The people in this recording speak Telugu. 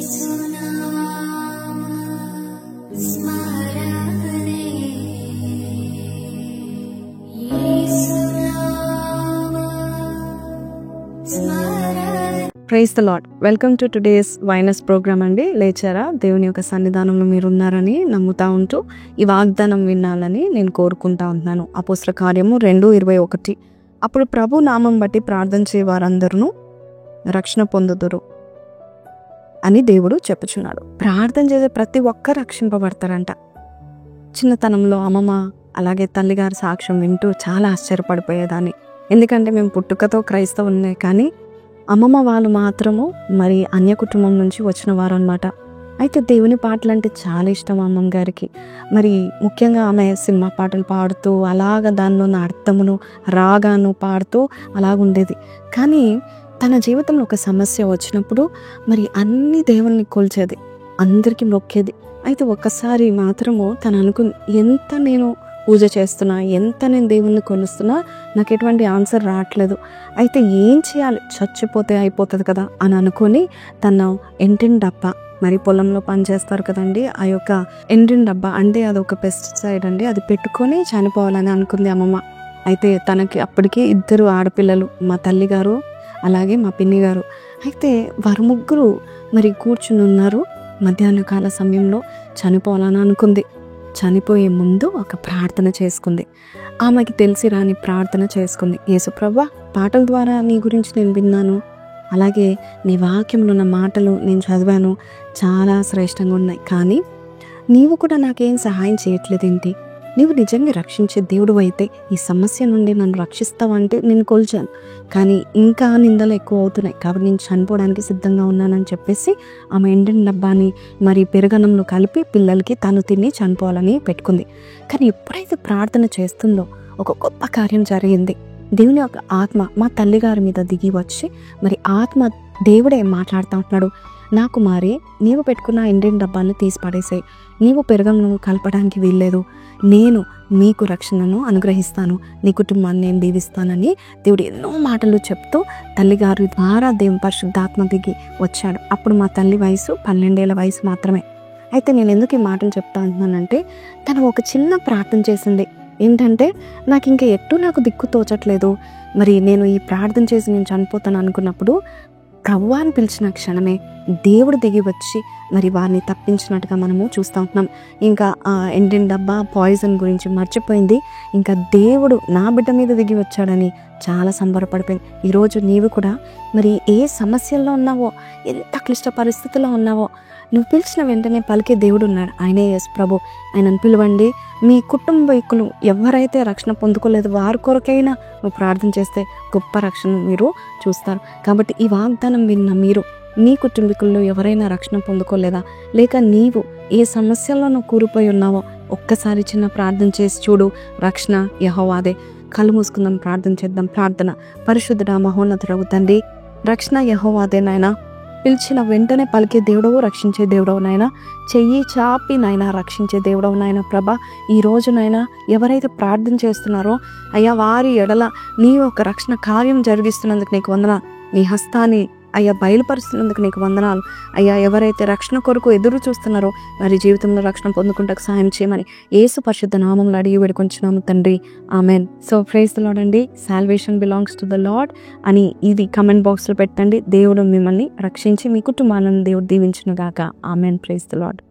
Praise the Lord. Welcome to today's వైనస్ ప్రోగ్రామ్ అండి. లేచారా? దేవుని యొక్క సన్నిధానంలో మీరు ఉన్నారని నమ్ముతా ఉంటూ ఈ వాగ్దానం వినాలని నేను కోరుకుంటా ఉన్నాను. అపోస్తల కార్యము 2:21. అప్పుడు ప్రభు నామం బట్టి ప్రార్థన చేయ వారందరూ రక్షణ పొందుదురు అని దేవుడు చెప్పుచున్నాడు. ప్రార్థన చేసే ప్రతి ఒక్కరు రక్షింపబడతారంట. చిన్నతనంలో అమ్మమ్మ అలాగే తల్లిగారి సాక్ష్యం వింటూ చాలా ఆశ్చర్యపడిపోయేదాన్ని. ఎందుకంటే మేము పుట్టుకతో క్రైస్తవులే, కానీ అమ్మమ్మ వాళ్ళు మాత్రము మరి అన్య కుటుంబం నుంచి వచ్చిన వారు అనమాట. అయితే దేవుని పాటలు అంటే చాలా ఇష్టం అమ్మమ్మ గారికి. మరి ముఖ్యంగా ఆమె సినిమా పాటలు పాడుతూ అలాగ దానిలో ఉన్న అర్థమును రాగాను పాడుతూ అలాగుండేది. కానీ తన జీవితంలో ఒక సమస్య వచ్చినప్పుడు మరి అన్ని దేవుల్ని కొలిచేది, అందరికీ మొక్కేది. అయితే ఒక్కసారి మాత్రము తను అనుకుంది, ఎంత నేను పూజ చేస్తున్నా, ఎంత నేను దేవుణ్ణి కొలుస్తున్నా నాకు ఎటువంటి ఆన్సర్ రావట్లేదు. అయితే ఏం చేయాలి, చచ్చిపోతే అయిపోతుంది కదా అని అనుకొని తన ఎండిన డబ్బా, మరి పొలంలో పనిచేస్తారు కదండి, ఆ యొక్క ఎండిన డబ్బా అంటే అదొక పెస్టిసైడ్ అండి, అది పెట్టుకొని చనిపోవాలని అనుకుంది అమ్మమ్మ. అయితే తనకి అప్పటికే 2 ఆడపిల్లలు, మా తల్లి గారు అలాగే మా పిన్ని గారు. అయితే వారు ముగ్గురు మరి కూర్చుని ఉన్నారు. మధ్యాహ్న కాల సమయంలో చనిపోవాలని అనుకుంది. చనిపోయే ముందు ఒక ప్రార్థన చేసుకుంది. ఆమెకి తెలిసి రాని ప్రార్థన చేసుకుంది. యేసుప్రభా, పాటల ద్వారా నీ గురించి నేను విన్నాను, అలాగే నీ వాక్యంలో ఉన్న మాటలు నేను చదివాను, చాలా శ్రేష్టంగా ఉన్నాయి. కానీ నీవు కూడా నాకేం సహాయం చేయట్లేదేంటి? నీవు నిజంగా రక్షించే దేవుడు అయితే ఈ సమస్య నుండి నన్ను రక్షిస్తావంటే నేను కొలిచాను, కానీ ఇంకా నిందలు ఎక్కువ అవుతున్నాయి, కాబట్టి నేను చనిపోవడానికి సిద్ధంగా ఉన్నానని చెప్పేసి ఆమె ఎండిన డబ్బాని మరి పెరుగన్నంలో కలిపి పిల్లలకి తను తిని చనిపోవాలని పెట్టుకుంది. కానీ ఎప్పుడైతే ప్రార్థన చేస్తుందో ఒక గొప్ప కార్యం జరిగింది. దేవుని యొక్క ఆత్మ మా తల్లిగారి మీద దిగి వచ్చి మరి ఆత్మ దేవుడే మాట్లాడుతూ ఉంటున్నాడు. నా కుమారి, నీవు పెట్టుకున్న ఎండిన డబ్బాన్ని తీసి పడేసాయి, నీవు పెరుగన్నం కలపడానికి వీల్లేదు, నేను మీకు రక్షణను అనుగ్రహిస్తాను, నీ కుటుంబాన్ని నేను దీవిస్తానని దేవుడు ఎన్నో మాటలు చెప్తూ తల్లిగారి ద్వారా దేవుని పరిశుద్ధాత్మ దిగి వచ్చాడు. అప్పుడు మా తల్లి వయసు 12 ఏళ్ల వయసు మాత్రమే. అయితే నేను ఎందుకు ఈ మాటలు చెప్తా అంటున్నానంటే, తను ఒక చిన్న ప్రార్థన చేసింది. ఏంటంటే, నాకు ఇంకా నాకు దిక్కు తోచట్లేదు, మరి నేను ఈ ప్రార్థన చేసి నేను చనిపోతాను అనుకున్నప్పుడు ప్రభువా అని పిలిచిన క్షణమే దేవుడు దిగి వచ్చి మరి వారిని తప్పించినట్టుగా మనము చూస్తూ ఉంటున్నాం. ఇంకా ఎండిన డబ్బా పాయిజన్ గురించి మర్చిపోయింది. ఇంకా దేవుడు నా బిడ్డ మీద దిగి వచ్చాడని చాలా సంబరపడిపోయింది. ఈరోజు నీవు కూడా మరి ఏ సమస్యల్లో ఉన్నావో, ఎంత క్లిష్ట పరిస్థితుల్లో ఉన్నావో, నువ్వు పిలిచిన వెంటనే పలికే దేవుడు ఉన్నాడు. ఆయనే యేసు ప్రభు. ఆయనను పిలవండి. మీ కుటుంబీకులు ఎవరైతే రక్షణ పొందుకోలేదు వారి కొరకైనా నువ్వు ప్రార్థన చేస్తే గొప్ప రక్షణ మీరు చూస్తారు. కాబట్టి ఈ వాగ్దానం విన్న మీరు, మీ కుటుంబీకుల్లో ఎవరైనా రక్షణ పొందుకోలేదా, లేక నీవు ఏ సమస్యల్లో నువ్వు కూరిపోయి ఉన్నావో ఒక్కసారి చిన్న ప్రార్థన చేసి చూడు. రక్షణ యెహోవాదే. కళ్ళు మూసుకుందాం, ప్రార్థన చేద్దాం. ప్రార్థన. పరిశుద్ధుడా, మహోన్నతుడవు తండ్రి, రక్షణ యెహోవాదే నాయనా. పిలిచిన వెంటనే పలికే దేవుడవు, రక్షించే దేవుడవు నాయన. చెయ్యి చాపి నాయన రక్షించే దేవుడవు నాయన. ప్రభా, ఈ రోజు నాయన ఎవరైతే ప్రార్థన చేస్తున్నారో అయ్యా, వారి ఎడల నీ ఒక రక్షణ కార్యం జరిగిస్తున్నందుకు నీకు వందనాలు. నీ హస్తాన్ని అయ్యా బయలుపరుస్తున్నందుకు నీకు వందనాలు. అయ్యా, ఎవరైతే రక్షణ కొరకు ఎదురు చూస్తున్నారో వారి జీవితంలో రక్షణ పొందుకుంటకు సాయం చేయమని యేసు పరిశుద్ధ నామములో అడిగి వేడుకొంచున్నాము తండ్రి. Amen. So praise the Lord అండి. Salvation belongs to the Lord అని ఇది కమెంట్ బాక్స్లో పెట్టండి. దేవుడు మిమ్మల్ని రక్షించి మీ కుటుంబాలను దేవుడు దీవించును గాక. ఆమెన్. Praise the lord.